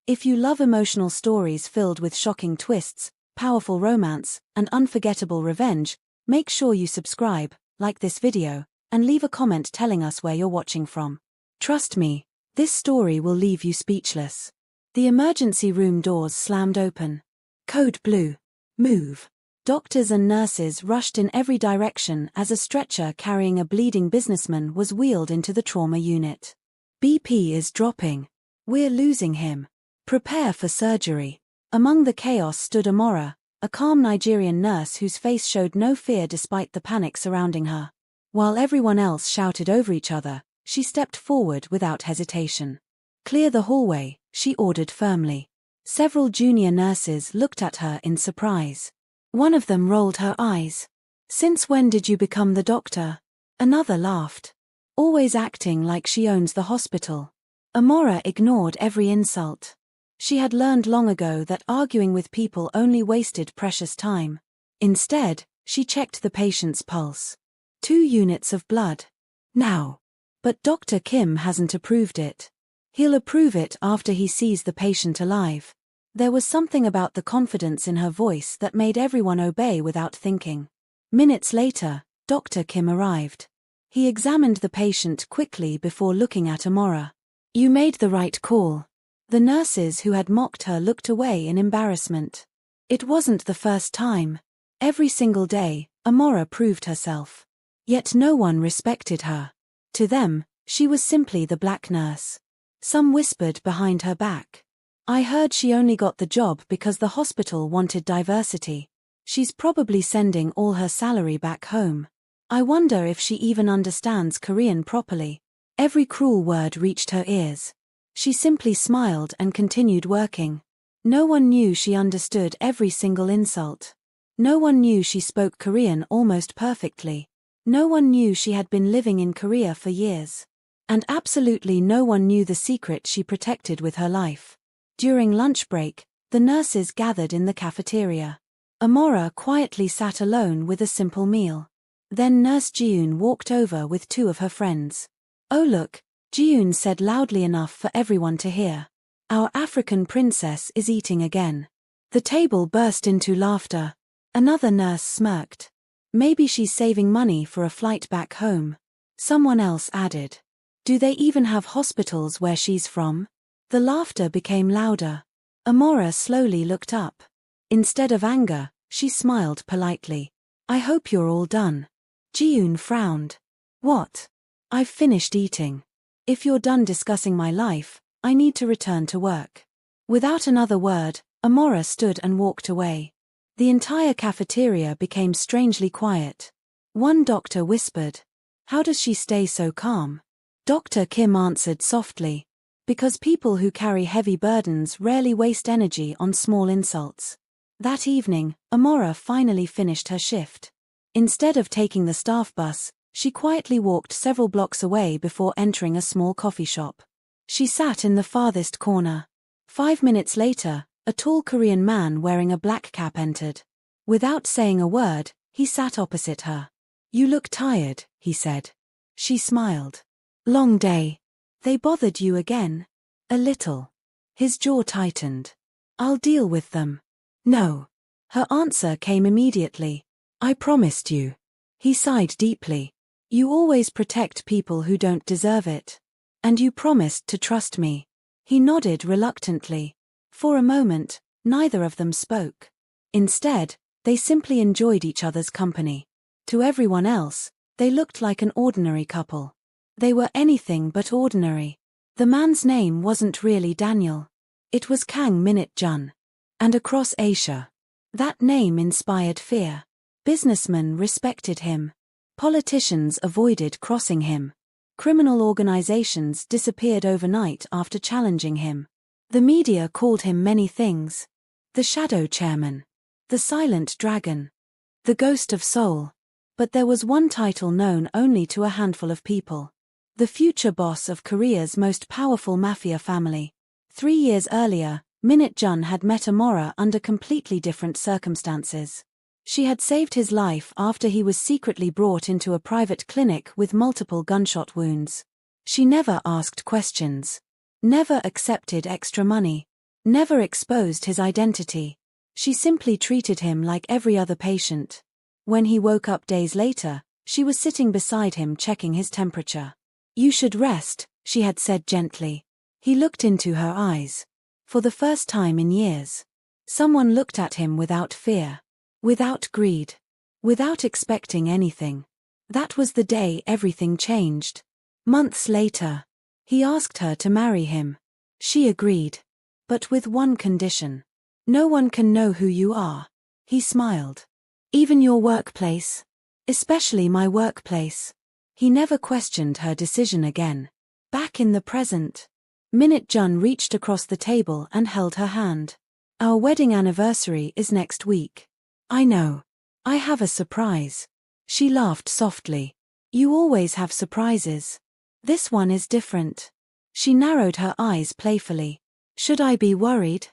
If you love emotional stories filled with shocking twists, powerful romance, and unforgettable revenge, make sure you subscribe, like this video, and leave a comment telling us where you're watching from. Trust me, this story will leave you speechless. The emergency room doors slammed open. Code blue. Move. Doctors and nurses rushed in every direction as a stretcher carrying a bleeding businessman was wheeled into the trauma unit. BP is dropping. We're losing him. Prepare for surgery. Among the chaos stood Amara, a calm Nigerian nurse whose face showed no fear despite the panic surrounding her. While everyone else shouted over each other, she stepped forward without hesitation. Clear the hallway, she ordered firmly. Several junior nurses looked at her in surprise. One of them rolled her eyes. Since when did you become the doctor? Another laughed. Always acting like she owns the hospital. Amara ignored every insult. She had learned long ago that arguing with people only wasted precious time. Instead, she checked the patient's pulse. 2 units of blood. Now. But Dr. Kim hasn't approved it. He'll approve it after he sees the patient alive. There was something about the confidence in her voice that made everyone obey without thinking. Minutes later, Dr. Kim arrived. He examined the patient quickly before looking at Amara. You made the right call. The nurses who had mocked her looked away in embarrassment. It wasn't the first time. Every single day, Amara proved herself. Yet no one respected her. To them, she was simply the black nurse. Some whispered behind her back. I heard she only got the job because the hospital wanted diversity. She's probably sending all her salary back home. I wonder if she even understands Korean properly. Every cruel word reached her ears. She simply smiled and continued working. No one knew she understood every single insult. No one knew she spoke Korean almost perfectly. No one knew she had been living in Korea for years. And absolutely no one knew the secret she protected with her life. During lunch break, the nurses gathered in the cafeteria. Amara quietly sat alone with a simple meal. Then Nurse Jiyoon walked over with 2 of her friends. Oh look, Jiyoon said loudly enough for everyone to hear. Our African princess is eating again. The table burst into laughter. Another nurse smirked. Maybe she's saving money for a flight back home. Someone else added. Do they even have hospitals where she's from? The laughter became louder. Amara slowly looked up. Instead of anger, she smiled politely. I hope you're all done. Jiyoon frowned. What? I've finished eating. If you're done discussing my life, I need to return to work. Without another word, Amara stood and walked away. The entire cafeteria became strangely quiet. One doctor whispered. How does she stay so calm? Dr. Kim answered softly. Because people who carry heavy burdens rarely waste energy on small insults. That evening, Amara finally finished her shift. Instead of taking the staff bus, she quietly walked several blocks away before entering a small coffee shop. She sat in the farthest corner. 5 minutes later, a tall Korean man wearing a black cap entered. Without saying a word, he sat opposite her. You look tired, he said. She smiled. Long day. They bothered you again? A little. His jaw tightened. I'll deal with them. No. Her answer came immediately. I promised you. He sighed deeply. You always protect people who don't deserve it. And you promised to trust me. He nodded reluctantly. For a moment, neither of them spoke. Instead, they simply enjoyed each other's company. To everyone else, they looked like an ordinary couple. They were anything but ordinary. The man's name wasn't really Daniel. It was Kang Minit-jun. And across Asia, that name inspired fear. Businessmen respected him. Politicians avoided crossing him. Criminal organizations disappeared overnight after challenging him. The media called him many things. The Shadow Chairman. The Silent Dragon. The Ghost of Seoul. But there was one title known only to a handful of people. The future boss of Korea's most powerful mafia family. 3 years earlier, Minit-jun had met Amara under completely different circumstances. She had saved his life after he was secretly brought into a private clinic with multiple gunshot wounds. She never asked questions. Never accepted extra money. never exposed his identity. She simply treated him like every other patient. When he woke up days later, she was sitting beside him checking his temperature. "You should rest," she had said gently. He looked into her eyes. For the first time in years. Someone looked at him without fear. Without greed. Without expecting anything. That was the day everything changed. Months later. He asked her to marry him. She agreed. But with one condition. "No one can know who you are." He smiled. "Even your workplace? Especially my workplace." He never questioned her decision again. Back in the present. Minute Jun reached across the table and held her hand. "Our wedding anniversary is next week." "I know. I have a surprise." She laughed softly. "You always have surprises. This one is different." She narrowed her eyes playfully. "Should I be worried?"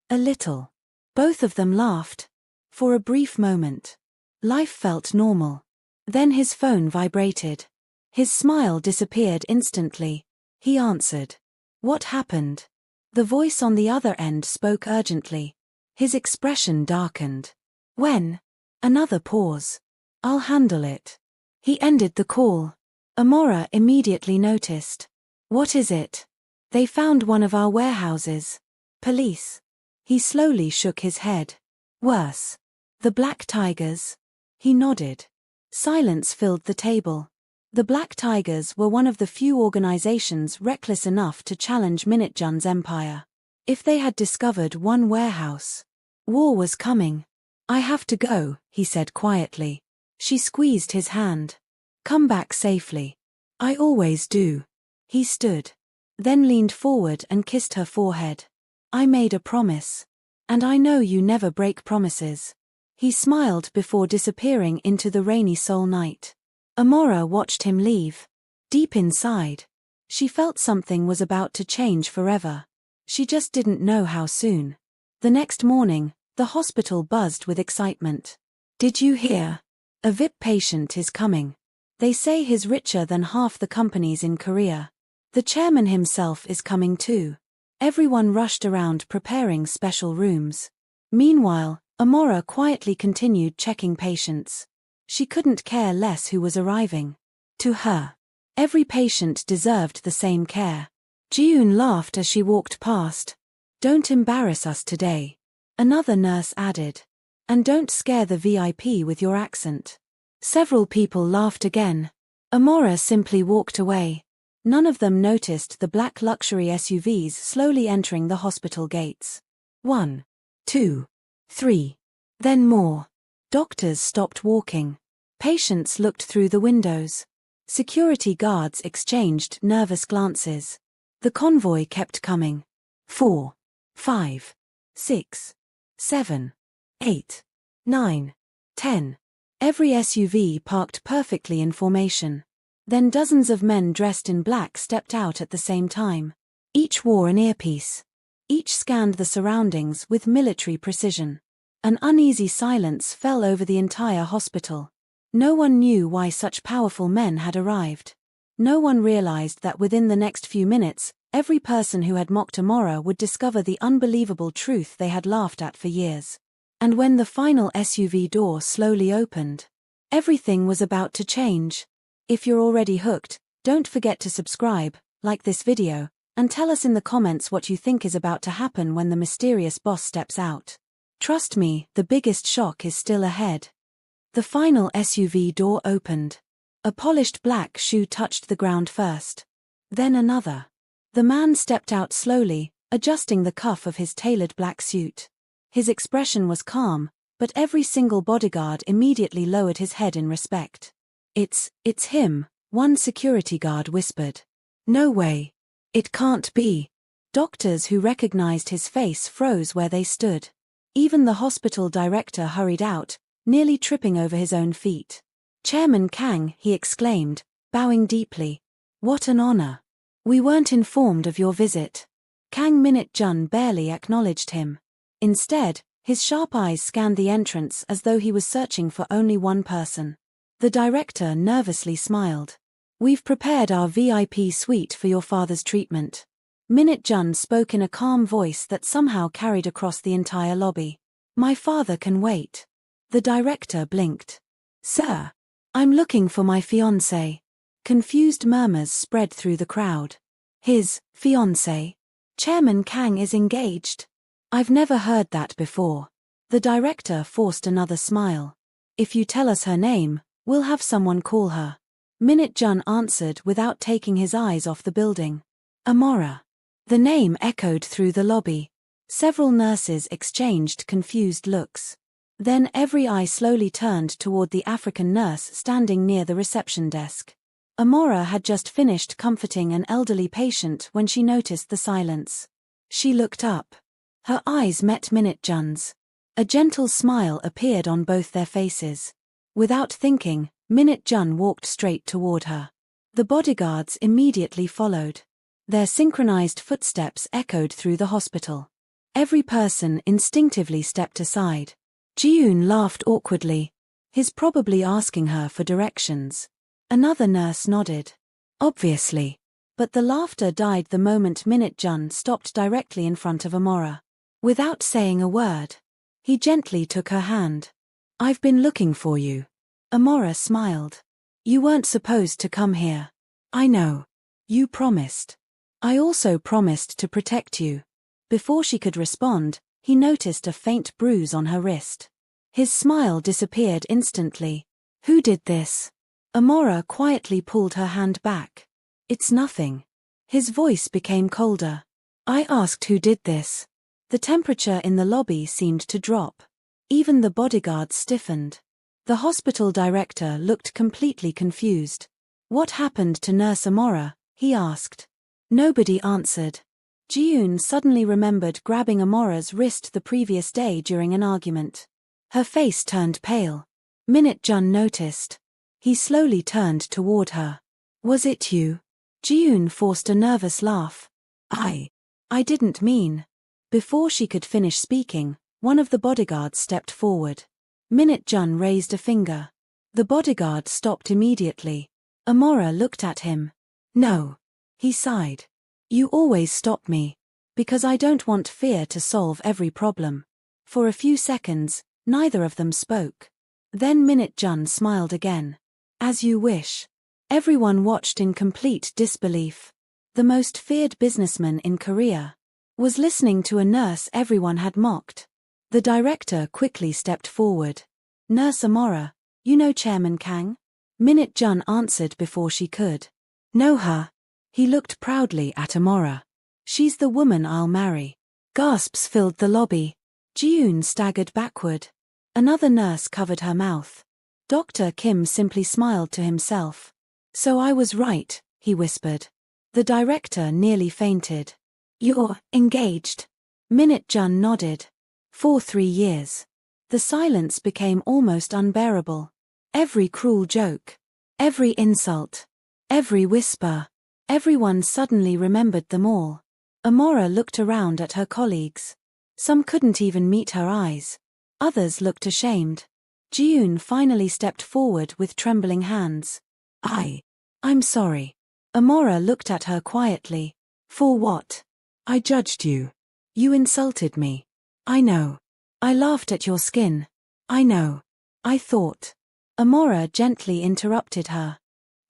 "A little." Both of them laughed. For a brief moment. Life felt normal. Then his phone vibrated. His smile disappeared instantly. He answered. "What happened?" The voice on the other end spoke urgently. His expression darkened. "When?" Another pause. "I'll handle it." He ended the call. Amara immediately noticed. "What is it?" "They found one of our warehouses." "Police." He slowly shook his head. "Worse." "The Black Tigers?" He nodded. Silence filled the table. The Black Tigers were one of the few organizations reckless enough to challenge Minute-Jun's empire. If they had discovered one warehouse, war was coming. "I have to go," he said quietly. She squeezed his hand. "Come back safely." "I always do." He stood. Then leaned forward and kissed her forehead. "I made a promise. And I know you never break promises." He smiled before disappearing into the rainy Seoul night. Amara watched him leave. Deep inside, she felt something was about to change forever. She just didn't know how soon. The next morning, the hospital buzzed with excitement. "Did you hear? A VIP patient is coming. They say he's richer than half the companies in Korea. The chairman himself is coming too." Everyone rushed around preparing special rooms. Meanwhile, Amara quietly continued checking patients. She couldn't care less who was arriving. To her, every patient deserved the same care. Jiyoon laughed as she walked past. "Don't embarrass us today," another nurse added. "And don't scare the VIP with your accent." Several people laughed again. Amara simply walked away. None of them noticed the black luxury SUVs slowly entering the hospital gates. 1, 2, 3. Then more. Doctors stopped walking. Patients looked through the windows. Security guards exchanged nervous glances. The convoy kept coming. 4, 5, 6, 7, 8, 9, 10. Every SUV parked perfectly in formation. Then dozens of men dressed in black stepped out at the same time. Each wore an earpiece. Each scanned the surroundings with military precision. An uneasy silence fell over the entire hospital. No one knew why such powerful men had arrived. No one realized that within the next few minutes, every person who had mocked Amara would discover the unbelievable truth they had laughed at for years. And when the final SUV door slowly opened, everything was about to change. If you're already hooked, don't forget to subscribe, like this video, and tell us in the comments what you think is about to happen when the mysterious boss steps out. Trust me, the biggest shock is still ahead. The final SUV door opened. A polished black shoe touched the ground first. Then another. The man stepped out slowly, adjusting the cuff of his tailored black suit. His expression was calm, but every single bodyguard immediately lowered his head in respect. It's him," one security guard whispered. "No way. It can't be." Doctors who recognized his face froze where they stood. Even the hospital director hurried out, nearly tripping over his own feet. "Chairman Kang," he exclaimed, bowing deeply. "What an honor. We weren't informed of your visit." Kang Minute-Jun barely acknowledged him. Instead, his sharp eyes scanned the entrance as though he was searching for only one person. The director nervously smiled. "We've prepared our VIP suite for your father's treatment." Minute Jun spoke in a calm voice that somehow carried across the entire lobby. My father can wait. The director blinked. Sir, I'm looking for my fiancé. Confused murmurs spread through the crowd. His fiancé? Chairman Kang is engaged. I've never heard that before. The director forced another smile. If you tell us her name, we'll have someone call her. Minute Jun answered without taking his eyes off the building. Amara. The name echoed through the lobby. Several nurses exchanged confused looks. Then every eye slowly turned toward the African nurse standing near the reception desk. Amara had just finished comforting an elderly patient when she noticed the silence. She looked up. Her eyes met Minute Jun's. A gentle smile appeared on both their faces. Without thinking, Minute Jun walked straight toward her. The bodyguards immediately followed. Their synchronized footsteps echoed through the hospital. Every person instinctively stepped aside. Ji-yoon laughed awkwardly. He's probably asking her for directions. Another nurse nodded. Obviously. But the laughter died the moment Minute Jun stopped directly in front of Amara. Without saying a word, he gently took her hand. I've been looking for you. Amara smiled. You weren't supposed to come here. I know. You promised. I also promised to protect you. Before she could respond, he noticed a faint bruise on her wrist. His smile disappeared instantly. Who did this? Amara quietly pulled her hand back. It's nothing. His voice became colder. I asked who did this. The temperature in the lobby seemed to drop. Even the bodyguards stiffened. The hospital director looked completely confused. What happened to Nurse Amara? He asked. Nobody answered. Ji-yoon suddenly remembered grabbing Amara's wrist the previous day during an argument. Her face turned pale. Minute Jun noticed. He slowly turned toward her. Was it you? Ji-yoon forced a nervous laugh. I didn't mean. Before she could finish speaking, one of the bodyguards stepped forward. Minute Jun raised a finger. The bodyguard stopped immediately. Amara looked at him. No. He sighed. You always stop me. Because I don't want fear to solve every problem. For a few seconds, neither of them spoke. Then Minute Jun smiled again. As you wish. Everyone watched in complete disbelief. The most feared businessman in Korea was listening to a nurse everyone had mocked. The director quickly stepped forward. Nurse Amara, you know Chairman Kang? Minute Jun answered before she could. Know her? He looked proudly at Amara. She's the woman I'll marry. Gasps filled the lobby. Ji-yoon staggered backward. Another nurse covered her mouth. Dr. Kim simply smiled to himself. So I was right, he whispered. The director nearly fainted. You're engaged. Minute Jun nodded. For 3 years. The silence became almost unbearable. Every cruel joke. Every insult. Every whisper. Everyone suddenly remembered them all. Amara looked around at her colleagues. Some couldn't even meet her eyes. Others looked ashamed. Ji-yoon finally stepped forward with trembling hands. I'm sorry. Amara looked at her quietly. For what? I judged you. You insulted me. I know. I laughed at your skin. I know. I thought. Amara gently interrupted her.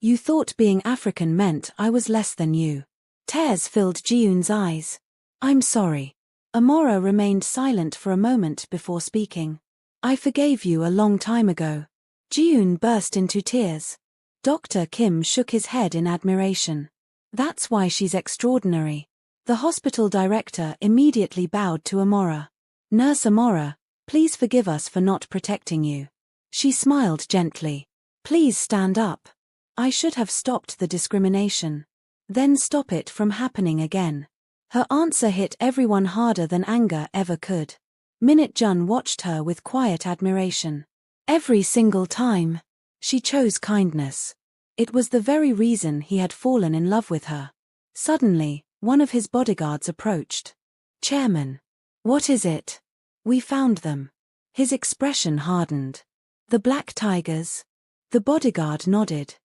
You thought being African meant I was less than you. Tears filled Ji-yoon's eyes. I'm sorry. Amara remained silent for a moment before speaking. I forgave you a long time ago. Ji-yoon burst into tears. Dr. Kim shook his head in admiration. That's why she's extraordinary. The hospital director immediately bowed to Amara. Nurse Amara, please forgive us for not protecting you. She smiled gently. Please stand up. I should have stopped the discrimination. Then stop it from happening again. Her answer hit everyone harder than anger ever could. Minute Jun watched her with quiet admiration. Every single time, she chose kindness. It was the very reason he had fallen in love with her. Suddenly, one of his bodyguards approached. Chairman. What is it? We found them. His expression hardened. The black tigers? The bodyguard nodded.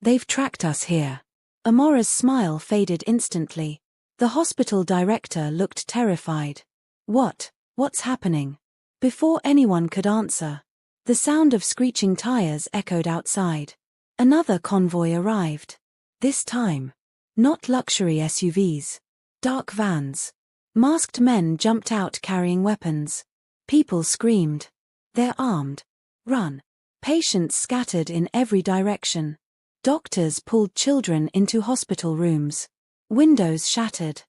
They've tracked us here. Amara's smile faded instantly. The hospital director looked terrified. What's happening? Before anyone could answer, the sound of screeching tires echoed outside. Another convoy arrived. This time, not luxury SUVs. Dark vans. Masked men jumped out carrying weapons. People screamed. They're armed. Run. Patients scattered in every direction. Doctors pulled children into hospital rooms. Windows shattered.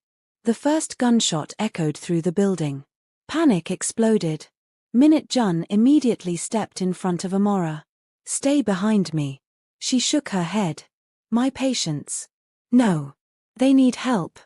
The first gunshot echoed through the building. Panic exploded. Minute Jun immediately stepped in front of Amara. Stay behind me. She shook her head. My patients. No. They need help.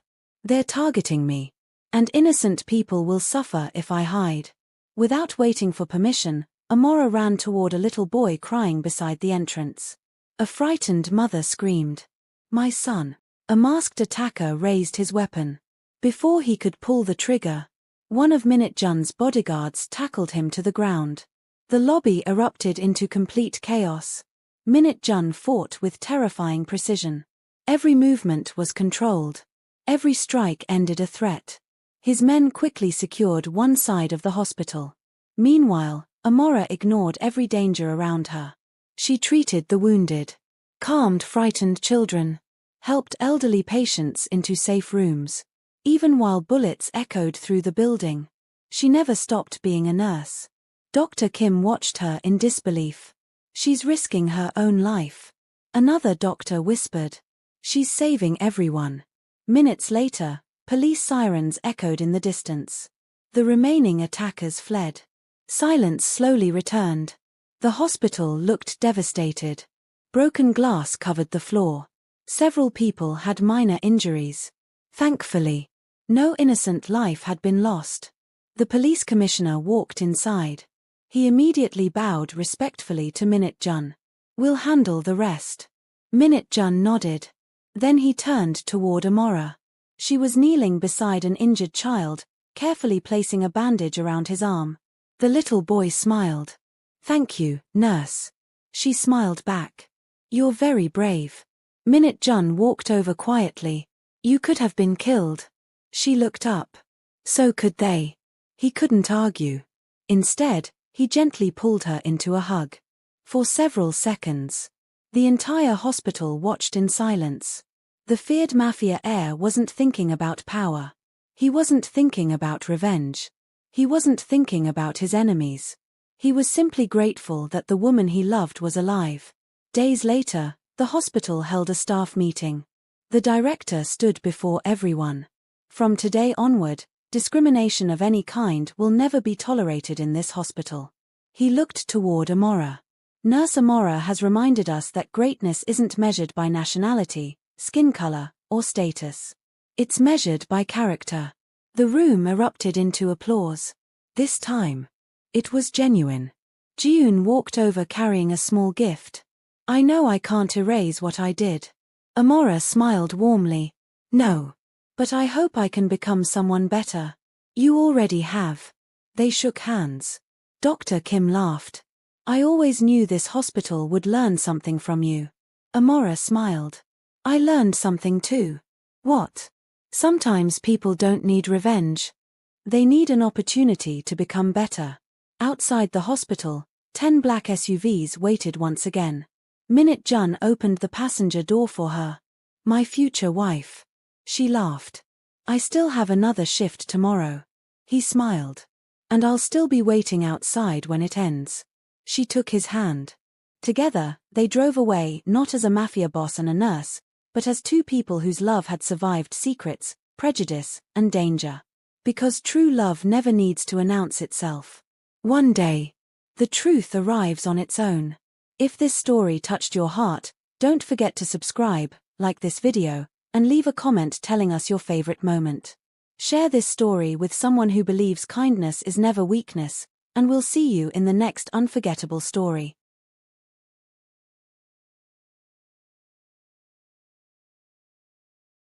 They're targeting me. And innocent people will suffer if I hide. Without waiting for permission, Amara ran toward a little boy crying beside the entrance. A frightened mother screamed. My son. A masked attacker raised his weapon. Before he could pull the trigger, one of Minute Jun's bodyguards tackled him to the ground. The lobby erupted into complete chaos. Minute Jun fought with terrifying precision. Every movement was controlled. Every strike ended a threat. His men quickly secured one side of the hospital. Meanwhile, Amara ignored every danger around her. She treated the wounded, calmed frightened children, helped elderly patients into safe rooms. Even while bullets echoed through the building, she never stopped being a nurse. Dr. Kim watched her in disbelief. She's risking her own life. Another doctor whispered. She's saving everyone. Minutes later, police sirens echoed in the distance. The remaining attackers fled. Silence slowly returned. The hospital looked devastated. Broken glass covered the floor. Several people had minor injuries. Thankfully, no innocent life had been lost. The police commissioner walked inside. He immediately bowed respectfully to Minute Jun. We'll handle the rest. Minute Jun nodded. Then he turned toward Amara. She was kneeling beside an injured child, carefully placing a bandage around his arm. The little boy smiled. Thank you, nurse. She smiled back. You're very brave. Minute Jun walked over quietly. You could have been killed. She looked up. So could they. He couldn't argue. Instead, he gently pulled her into a hug. For several seconds, the entire hospital watched in silence. The feared Mafia heir wasn't thinking about power. He wasn't thinking about revenge. He wasn't thinking about his enemies. He was simply grateful that the woman he loved was alive. Days later, the hospital held a staff meeting. The director stood before everyone. From today onward, discrimination of any kind will never be tolerated in this hospital. He looked toward Amara. Nurse Amara has reminded us that greatness isn't measured by nationality, skin color, or status. It's measured by character. The room erupted into applause. This time, it was genuine. Jiun walked over carrying a small gift. I know I can't erase what I did. Amara smiled warmly. No. But I hope I can become someone better. You already have. They shook hands. Dr. Kim laughed. I always knew this hospital would learn something from you. Amara smiled. I learned something too. What? Sometimes people don't need revenge. They need an opportunity to become better. Outside the hospital, 10 black SUVs waited once again. Minute Jun opened the passenger door for her. My future wife. She laughed. I still have another shift tomorrow. He smiled. And I'll still be waiting outside when it ends. She took his hand. Together, they drove away not as a mafia boss and a nurse, but as two people whose love had survived secrets, prejudice, and danger. Because true love never needs to announce itself. One day, the truth arrives on its own. If this story touched your heart, don't forget to subscribe, like this video, and leave a comment telling us your favorite moment. Share this story with someone who believes kindness is never weakness, and we'll see you in the next unforgettable story.